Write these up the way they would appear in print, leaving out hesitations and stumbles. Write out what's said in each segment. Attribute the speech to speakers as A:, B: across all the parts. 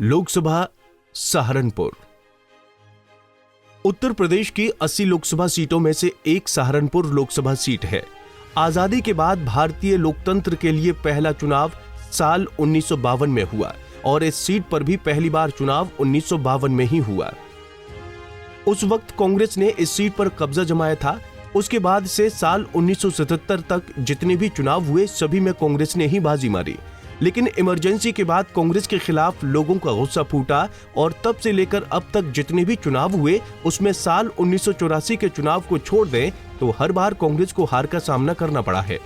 A: लोकसभा सहारनपुर। उत्तर प्रदेश की 80 लोकसभा सीटों में से एक सहारनपुर लोकसभा सीट है। आजादी के बाद भारतीय लोकतंत्र के लिए पहला चुनाव साल 1952 में हुआ और इस सीट पर भी पहली बार चुनाव 1952 में ही हुआ। उस वक्त कांग्रेस ने इस सीट पर कब्जा जमाया था। उसके बाद से साल 1977 तक जितने भी चुनाव हुए सभी में कांग्रेस ने ही बाजी मारी। लेकिन इमरजेंसी के बाद कांग्रेस के खिलाफ लोगों का गुस्सा फूटा और तब से लेकर अब तक जितने भी चुनाव हुए उसमें साल 1984 के चुनाव को छोड़ दें तो हर बार कांग्रेस को हार का सामना करना पड़ा है।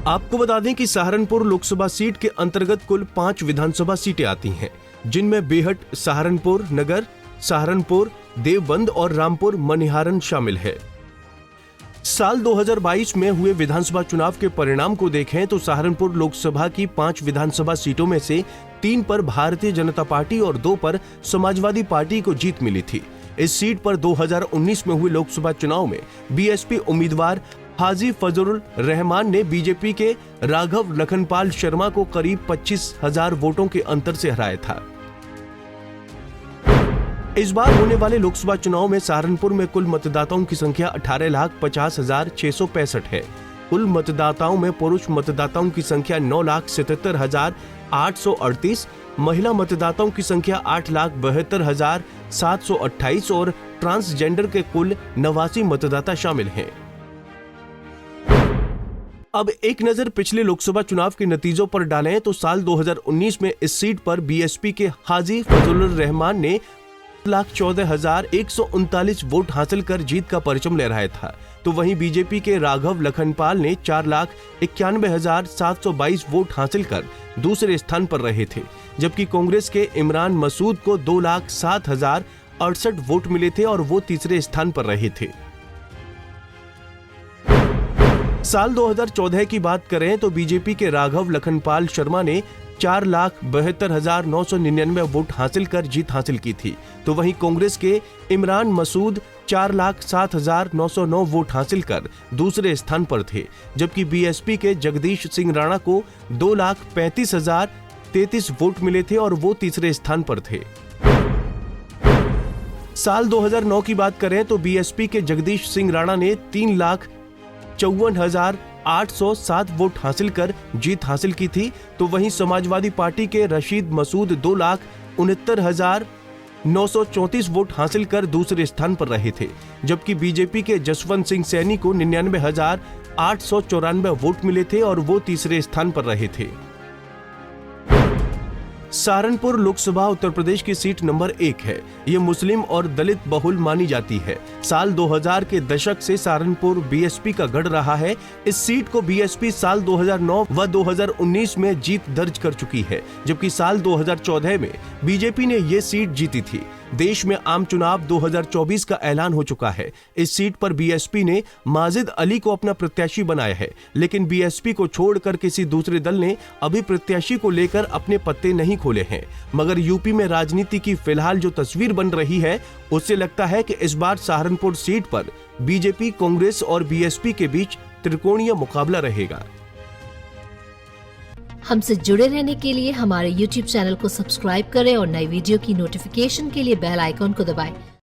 A: आपको बता दें कि सहारनपुर लोकसभा सीट के अंतर्गत कुल 5 विधानसभा सीटें आती हैं, जिनमें बेहट, सहारनपुर नगर, सहारनपुर, देवबंद और रामपुर मनिहारन शामिल है। साल 2022 में हुए विधानसभा चुनाव के परिणाम को देखें तो सहारनपुर लोकसभा की 5 विधानसभा सीटों में से 3 पर भारतीय जनता पार्टी और 2 पर समाजवादी पार्टी को जीत मिली थी। इस सीट पर 2019 में हुए लोकसभा चुनाव में बीएसपी उम्मीदवार हाजी फजलुर रहमान ने बीजेपी के राघव लखनपाल शर्मा को करीब 25,000 वोटों के अंतर से हराया था। इस बार होने वाले लोकसभा चुनाव में सहारनपुर में कुल मतदाताओं की संख्या 18,50,665 है। कुल मतदाताओं में पुरुष मतदाताओं की संख्या 9,77,838, महिला मतदाताओं की संख्या 8,72,728 और ट्रांसजेंडर के कुल 89 मतदाता शामिल हैं। अब एक नजर पिछले लोकसभा चुनाव के नतीजों पर डालें तो साल 2019 में इस सीट पर बीएसपी के हाजी फजलुर रहमान ने 1,14,139 वोट हासिल कर जीत का परचम लहराया था, तो वहीं बीजेपी के राघव लखनपाल ने 4,91,722 वोट हासिल कर दूसरे स्थान पर रहे थे, जबकि कांग्रेस के इमरान मसूद को 2,07,068 वोट मिले थे और वो तीसरे स्थान पर रहे थे। साल 2014 की बात करें तो बीजेपी के राघव लखनपाल शर्मा ने 4,72,999 वोट हासिल कर जीत हासिल की थी, तो वहीं कांग्रेस के इमरान मसूद 4,07,909 वोट हासिल कर दूसरे स्थान पर थे, जबकि बीएसपी के जगदीश सिंह राणा को 2,35,033 वोट मिले थे और वो तीसरे स्थान पर थे। साल 2009 की बात करें तो बीएसपी के जगदीश सिंह राणा ने 3,54,807 वोट हासिल कर जीत हासिल की थी, तो वहीं समाजवादी पार्टी के रशीद मसूद 2,69,934 वोट हासिल कर दूसरे स्थान पर रहे थे, जबकि बीजेपी के जसवंत सिंह सैनी को 99,894 वोट मिले थे और वो तीसरे स्थान पर रहे थे। सहारनपुर लोकसभा उत्तर प्रदेश की सीट नंबर 1 है। ये मुस्लिम और दलित बहुल मानी जाती है। साल 2000 के दशक से सहारनपुर बीएसपी का गढ़ रहा है। इस सीट को बीएसपी साल 2009 व 2019 में जीत दर्ज कर चुकी है, जबकि साल 2014 में बीजेपी ने ये सीट जीती थी। देश में आम चुनाव 2024 का ऐलान हो चुका है। इस सीट पर बीएसपी ने माजिद अली को अपना प्रत्याशी बनाया है, लेकिन बीएसपी को छोड़कर किसी दूसरे दल ने अभी प्रत्याशी को लेकर अपने पत्ते नहीं खोले हैं। मगर यूपी में राजनीति की फिलहाल जो तस्वीर बन रही है उससे लगता है कि इस बार सहारनपुर सीट पर बीजेपी, कांग्रेस और बीएसपी के बीच त्रिकोणीय मुकाबला रहेगा।
B: हमसे जुड़े रहने के लिए हमारे YouTube चैनल को सब्सक्राइब करें और नई वीडियो की नोटिफिकेशन के लिए बेल आइकॉन को दबाएं।